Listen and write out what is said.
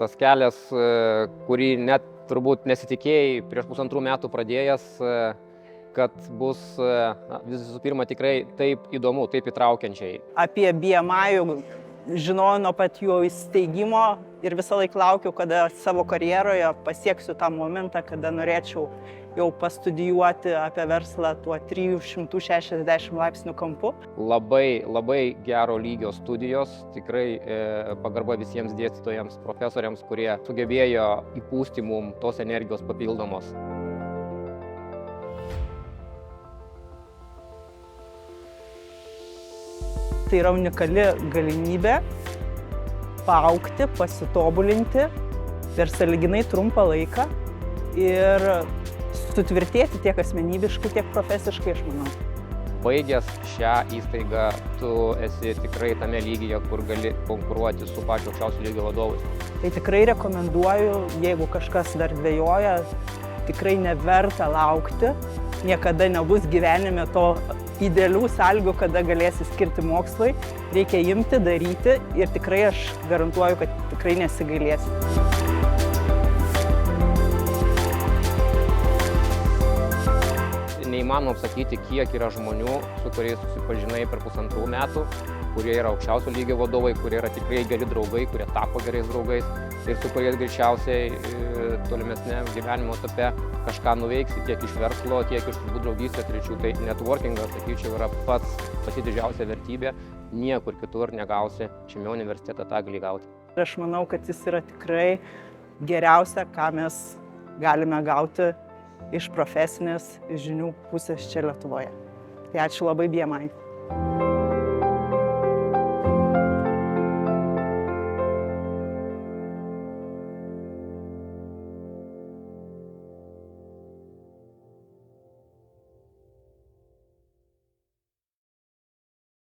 tas kelias, kurį net turbūt nesitikėjai prieš 1,5 metų pradėjęs, kad bus visų pirma tikrai taip įdomu, taip įtraukiančiai. Apie BMI žinojau nuo pat jo įsteigimo ir visą laiką laukiau, kada savo karjeroje pasieksiu tą momentą, kada norėčiau jau pastudijuoti apie verslą tuo 360 laipsnių kampu. Labai gero lygio studijos, tikrai pagarba visiems dėstytojams, profesoriams, kurie sugebėjo įpūsti mums tos energijos papildomos. Tai yra unikali galimybė paaugti, pasitobulinti per sąlyginai trumpą laiką ir sutvirtėti tiek asmenybiškai, tiek profesiškai, aš manau. Baigęs šią įstaigą, tu esi tikrai tame lygyje, kur gali konkuruoti su pačiu aukščiausio lygio vadovais. Tai tikrai rekomenduoju, jeigu kažkas dar dvejoja, tikrai neverta laukti. Niekada nebus gyvenime to idealių sąlygų, kada galėsi skirti mokslui. Reikia imti, daryti ir tikrai aš garantuoju, kad tikrai nesigailėsi. Neįmanoma apsakyti, kiek yra žmonių, su kuriais susipažinai per 1,5 metų, kurie yra aukščiausio lygio vadovai, kurie yra tikrai geri draugai, kurie tapo gerais draugais ir su kuriais greičiausiai tolimesnė gyvenimo etape kažką nuveiksi tiek iš verslo, tiek iš draugystės ryčių. Tai networkingas, sakyčiau, yra pati didžiausia vertybė. Niekur kitur negausi, šiame universitete tą gali gauti. Aš manau, kad jis yra tikrai geriausia, ką mes galime gauti iš profesinės žinių pusės čia Lietuvoje. Tai ačiū labai BMI.